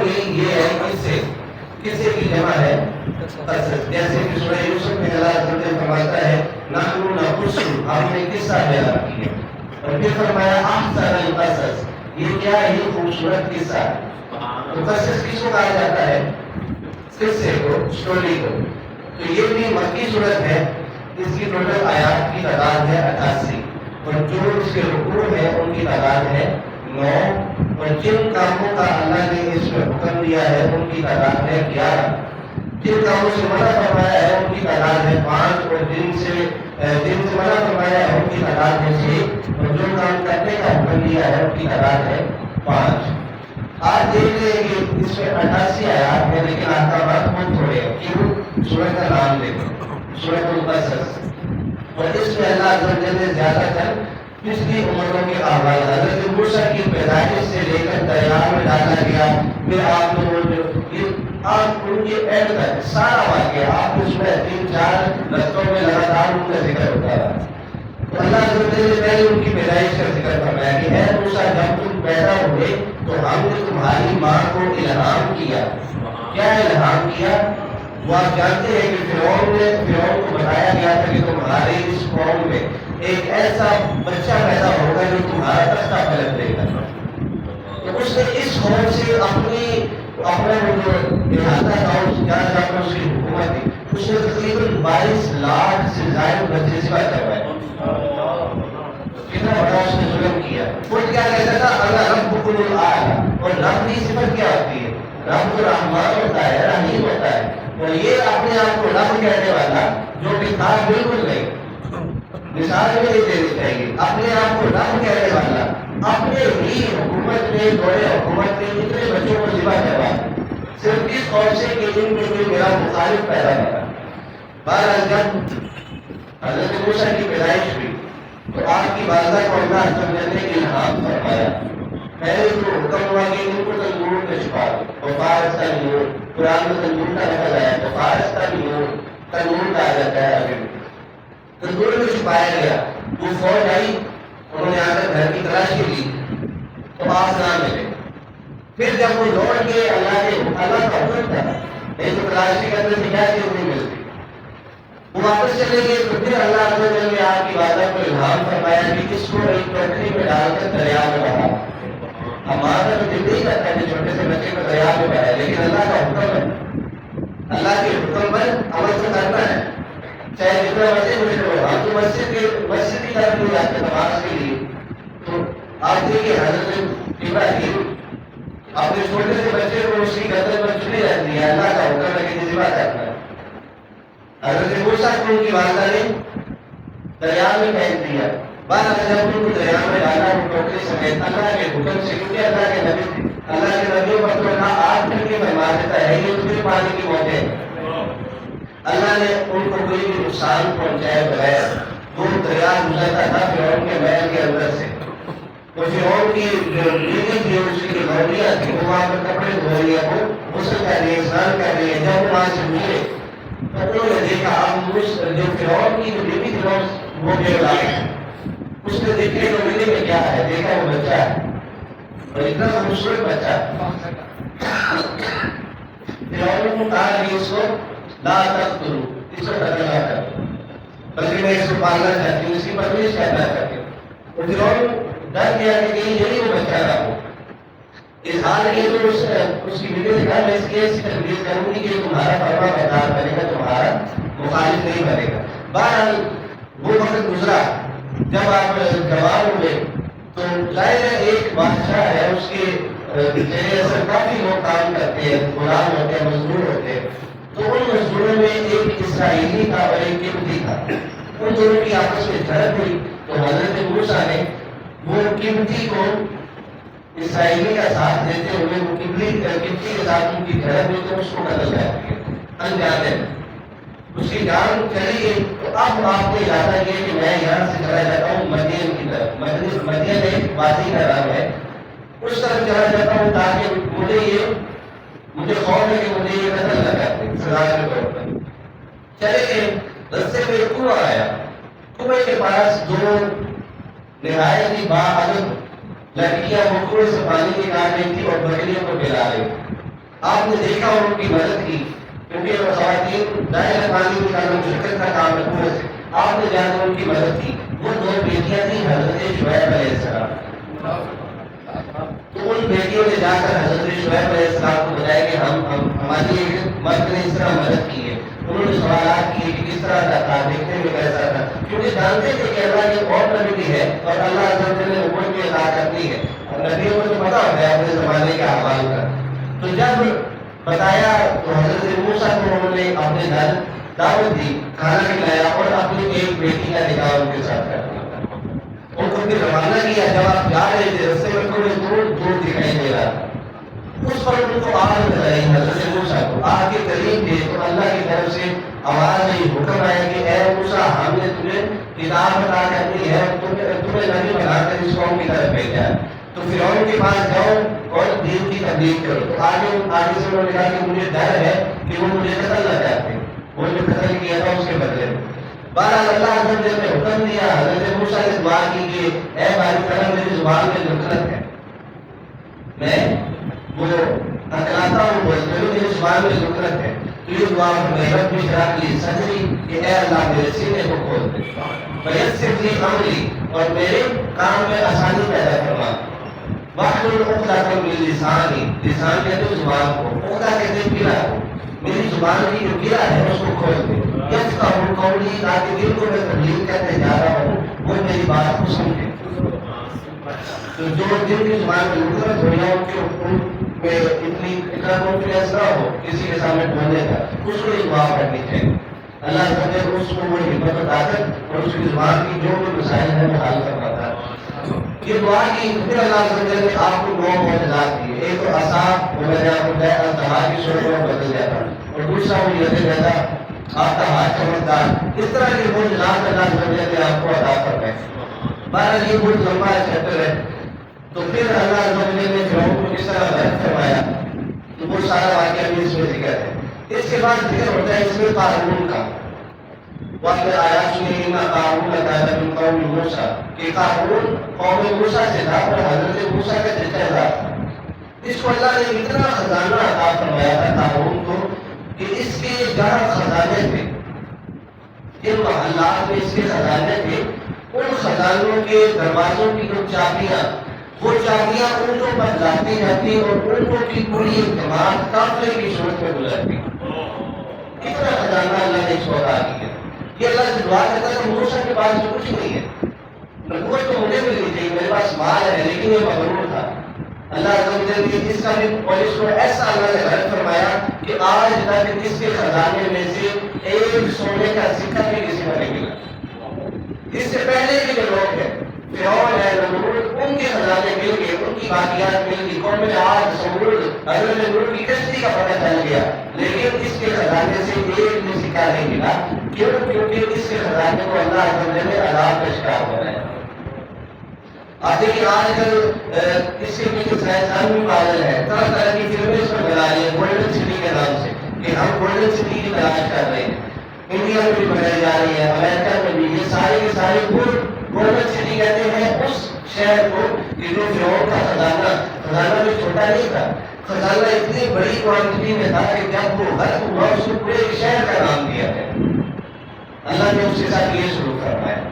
یہ ہے کس سے کی جمع ہے قصص. جیسے کہ سورہ یوسف میں اللہ تعالیٰ فرماتا ہے نحن نقص، ہم نے قصہ بیان کیا. اور پھر فرمایا احسن القصص، یہ کیا ہے؟ یہ خوبصورت قصہ ہے. تو قصص کس کو کہا جاتا ہے؟ قصے کو، اسٹوری کو. تو یہ بھی مکی صورت ہے. اس کی ٹوٹل آیات کی تعداد ہے 88 اور جو اس کے رکوع ہے ان کی تعداد ہے 9. اور جن کاموں کا اللہ نے اس میں حکم دیا ہے ان کی تعداد ہے 11. جن کاموں سے منع فرمایا ہے ان کی تعداد ہے 5. اور جن سے منع فرمایا ہے ان کی تعداد ہے 6. اور جو کام کرنے کا حکم دیا ہے ان کی تعداد ہے 5. آج دیکھ لیں کہ اس میں 88 آیات ہیں لیکن احکامات بہت تھوڑے ہیں. کیوں؟ سورۃ کا نام دیکھو، سورۃ القصص. اور اس میں اللہ عز و جل نے زیادہ تر پچھلی امتوں کے احوال، حضرت موسیٰ کی پیدائش سے لے کر دریا میں ڈالا گیا، پھر آپ آپ ان کے اینڈ تک سارا واقعہ آپ اس میں 3-4 رستوں میں لگاتار ان کا ذکر ہوتا رہا. تو اللہ عز و جل نے پہلے ان کی پیدائش کا ذکر فرمایا کہ اے موسیٰ جب تم پیدا ہوئے تو ہم نے تمہاری ماں کو الہام کیا. کیا الہام کیا؟ وہ آپ جانتے ہیں کہ فرعون کو بتایا گیا تھا کہ تمہارے اس قوم میں ایک ایسا بچہ پیدا ہوگا جو تمہارا تختہ پلٹ دے گا. تو اس نے اس قوم سے اپنا جو احاطہ تھا جہاں پر اس کی حکومت تھی، اس نے تقریباً 22 لاکھ سے زائد بچے ذبح کروائے. کتنا بڑا اس نے ظلم کیا. وہ کیا کہتا تھا اللہ ربکم الاعلی. اور رب کی صفت کیا ہوتی ہے؟ رب تو رحمان ہوتا ہے، رحیم ہوتا ہے. اور یہ اپنے آپ کو رب کہنے والا جو کہ تھا بالکل نہیں. مثال میں یہ دینی چاہیے، اپنے آپ کو رب کہنے والا اپنے ہی حکومت میں دورے حکومت میں اتنے بچوں کو ذبح کروا صرف اس قوم سے کہ ان میں کوئی میرا مخالف پیدا کرا. بہرحال جب حضرت موسیٰ کی پیدائش ہوئی تو آپ کی والدہ کو اللہ عز و جل نے الہام فرمایا. پہلے تو حکم ہوا کہ ان کو تندور میں چھپا دو. وفارس کا نور، قرآن میں تندور کا لفظ آیا، وفارس کا نور، تندور کا آ جاتا ہے. ابھی تندور میں چھپایا گیا. وہ فوج آئی، انہوں نے آ کر گھر کی تلاشی لی تو آپ نہ ملے. پھر جب وہ لوٹ گئے اللہ کا حکم تھا نہیں تو تلاشی کرنے سے کیا چیز نہیں ملتی. وہ واپس چلے گئے تو پھر اللہ عز و جل نے آپ کی والدہ کو الہام فرمایا کہ اس کو ایک ٹوکری میں ڈال کر دریا میں بہا. ہمارا تو دل نہیں کرتا کہ چھوٹے سے بچے کو دریا میں بہائے، لیکن اللہ کا حکم ہے. اللہ کے حکم پر عمل تو کرنا ہے، چاہے جتنا مسجد مشکل ہو. ہم تو مسجد کی طرف نہیں جاتے نماز کے لیے. تو آپ دیکھیے حضرت ابراہیم اپنے چھوٹے سے بچے کو اس کی گردن پر چلی رہتی ہے، اللہ کا حکم ہے کہ ذبح کرنا ہے. حضرت موسیٰ کو ان کی والدہ نے دریا میں پھینک دیا. بعد جب ان کو دریا میں ڈالا وہ ٹوکری سمیت اللہ کے حکم سے، کیونکہ اللہ کے نبیوں پر تو اللہ آگ کر کے مار دیتا ہے، یہ تو پھر پانی کی موت ہے. اللہ نے ان کو کوئی بھی نقصان پہنچائے بغیر وہ دریا گزرتا تھا فرعون کے محل کے اندر سے. تو فرعون کی جو بیوی تھی اس کی لوڈیاں تھی وہ وہاں پر کپڑے دھو رہی ہے، وہ غسل کر رہی ہے، اسنان کر رہی ہے. جب وہ وہاں سے گزرے تو انہوں نے دیکھا اب جو فرعون کی جو بیوی تھی وہ بے اولاد ہے. اس نے دیکھے تو ملے میں کیا ہے، دیکھا وہ بچہ ہے اور اتنا خوبصورت بچہ. فرعون نے کہا کہ اس کو لا تقتلوا، اس کو قتل نہ کرو بلکہ میں اس کو پالنا چاہتی ہوں، اس کی پرورش کرنا چاہتی ہوں. اور فرعون ڈر گیا کہ کہیں یہی وہ بچہ نہ ہو. اس حال کے تو اس کی بیوی نے کہا میں اس کی ایسی تربیت کروں گی کہ تمہارا فرما بردار بنے گا، تمہارا مخالف نہیں بنے گا. بہرحال وہ وقت گزرا جب آپ جوان ہوئے تو ظاہر ہے ایک بادشاہ ہے، اس کے زیر اثر کافی لوگ کام کرتے ہیں، غلام ہوتے ہیں، مزدور ہوتے ہیں. تو ان مزدوروں میں ایک اسرائیلی تھا اور ایک قبطی تھا. ان دونوں کی آپس میں جھڑپ ہوئی تو حضرت موسیٰ نے وہ قبطی کو اسرائیلی کا ساتھ دیتے ہوئے وہ قبطی کے ساتھ ان کی جھڑپ ہوئی تو اس کو قتل کر دیا انجانے. اس کی جان چلی گئی. تو اب آپ کو ارادہ یہ کہ میں یہاں سے چلا جاتا ہوں مدین کی طرف. مدین ایک وادی کا نام ہے، اس طرف چلا جاتا ہوں تاکہ مجھے خوف ہے کہ مجھے یہ قتل نہ کر دیں سزا کے طور پر. چلے گئے، رستے میں ایک کنواں آیا. کنویں کے پاس دو نہایت ہی باادب لڑکیاں وہ کنویں سے پانی نکال رہی تھی اور بکریوں کو پلا رہی. آپ نے دیکھا اور ان کی مدد کی، کیونکہ وہ خواتین دائیں پانی کا شرکت کا کام ہے پورے سے، آپ نے جا کر ان کی مدد کی۔ وہ دو بیٹیاں تھیں حضرت شعیب علیہ السلام، تو ان بیٹیوں نے جا کر حضرت شعیب علیہ السلام کو بتایا کہ ہماری ایک مرد نے اس طرح مدد کی ہے۔ انہوں نے سوالات کیے کہ کس طرح کا تھا، دیکھنے میں کیسا تھا، کیونکہ جانتے تھے کہ اللہ کی اور نبی بھی ہے اور اللہ عز و جل نے نبوت کی عطا کرنی ہے، اور نبیوں کو تو پتا ہوتا ہے اپنے زمانے کے احوال کا۔ تو جب بتایا تو حضرت موسیٰ کو انہوں نے اپنے گھر دعوت دی، کھانا کھلایا اور اپنی ایک بیٹی کا نکاح ان کے ساتھ کر دیا۔ ان کو پھر روانہ کیا، جب آپ جا رہے تھے رستے میں تھوڑے دور دور دکھائی دے رہا تھا، اس پر ان کو آگ نظر آئی حضرت موسیٰ کو، آگ کے قریب تھے تو اللہ کی طرف سے آواز آئی، حکم آیا کہ اے موسیٰ ہم نے تمہیں کتاب عطا کرنی ہے، تمہیں نبی بنا کر اس قوم کی طرف بھیجا ہے، تو فرعون کے پاس جاؤ اور دین کی تبلیغ کرو۔ تو آگے سے انہوں نے کہا کہ مجھے ڈر ہے کہ وہ مجھے قتل نہ کرتے، وہ جو قتل کیا تھا اس کے بدلے میں۔ بہرحال اللہ عز و جل نے حکم دیا، حضرت موسیٰ نے دعا کی کہ اے باری تعالیٰ میری زبان میں لکنت ہے، میں وہ اکلاتا ہوں بولتے ہوئے میری زبان میں لکنت ہے، تو یہ دعا فرمائی رب اشرح لی صدری کہ اے اللہ میرے سینے کو کھول دے، ویسر لی امری اور میرے کام میں آسانی پیدا فرما، واحلل عقدۃ من لسانی، لسان کہتے ہیں زبان کو، عقدہ کہتے ہیں گرہ کو، میری زبان کی جو گرہ ہے اس کو کھول دے، یفقہوا قولی تاکہ دل کو میں تبلیغ کرنے جا رہا ہوں وہ میری بات کو سمجھے۔ تو جو دل کی زبان میں لکنت ہو یا ان میں اتنا کانفیڈنس نہ ہو کسی کے سامنے بولنے کا، اس کو یہ دعا کرنی چاہیے، اللہ تعالیٰ اس کو وہ ہمت و طاقت اور اس کی زبان کی جو بھی مسائل ہیں وہ حل کر پاتا ہے۔ یہ دعا کی پھر اللہ تعالیٰ نے آپ کو 9 معجزات دیے، ایک تو عصا وہ میں نے آپ کو بتایا التہا کی صورت میں بدل جاتا، اور دوسرا وہ ید جیسا آپ کا ہاتھ چمکدار، اس طرح کے معجزات اللہ تعالیٰ نے آپ کو عطا فرمائے۔ بہرحال یہ بہت لمبا چیپٹر ہے، تو پھر اللہ تعالیٰ نے فرعون کو کس طرح غرق فرمایا تو وہ سارا واقعہ بھی اس میں ذکر ہے۔ اس کے بعد ذکر ہوتا ہے اس میں قارون کا، وَإِذْ آيَاتُنَا قَارُونَ كَانَ مِنْ قَوْمِ مُوسَىٰ کہ قارون قوم موسیٰ سے تھا اور حضرت موسیٰ کا رشتہ دار تھا۔ اس کو اللہ نے اتنا خزانہ عطا فرمایا تھا قارون کو کہ اس کے جہاں خزانے تھے، جن محلات میں اس کے خزانے تھے، ان خزانوں کے دروازوں کی جو چابیاں، وہ چابیاں اونٹوں پر لاتی جاتی اور اونٹوں کی پوری اعتماد قافلے کی صورت میں گزرتی۔ اتنا خزانہ اللہ نے اس کو عطا کیا۔ یہ اللہ سے دعا کرتا ہے کہ موسیٰ کے پاس کچھ نہیں ہے، نبوت تو مجھے ملنی چاہیے، میرے پاس مال ہے، لیکن یہ مغرور تھا۔ اللہ تعالیٰ نے اس کا بھی اور اس کو ایسا اللہ نے غرق فرمایا کہ آج تک اس کے خزانے میں سے ایک سونے کا سکہ بھی کسی کو نہیں ملا۔ اس سے پہلے کے جو لوگ ہیں فرعون ہے، نمرود، ان کے خزانے مل گئے، ان کی باقیات مل گئی، قوم عاد، ثمود، حضرت نوح کی کشتی کا پتہ چل گیا، لیکن اس کے خزانے سے ایک بھی سکہ نہیں ملا۔ کیوں؟ کیونکہ اس کے خزانے کو اللہ تعالیٰ نے عذاب کا شکار بنایا۔ آپ دیکھیں آج کل اس کے پیچھے سائنسدان بھی پاگل ہے، طرح طرح کی فلمیں اس پر بنا رہی ہیں گولڈن سٹی کے نام سے کہ ہم گولڈن سٹی کی تلاش کر رہے ہیں، انڈیا میں بھی بنائی جا رہی ہے، امریکہ میں بھی، یہ سارے کے سارے گولڈن سٹی کہتے ہیں اس شہر کو کہ جو فرعون کا خزانہ بھی چھوٹا نہیں تھا، خزانہ اتنی بڑی کوانٹٹی میں تھا کہ جب وہ غرق ہوا اس کو پورے شہر کا نام دیا ہے۔ اللہ نے اس کے ساتھ یہ سلوک فرمایا۔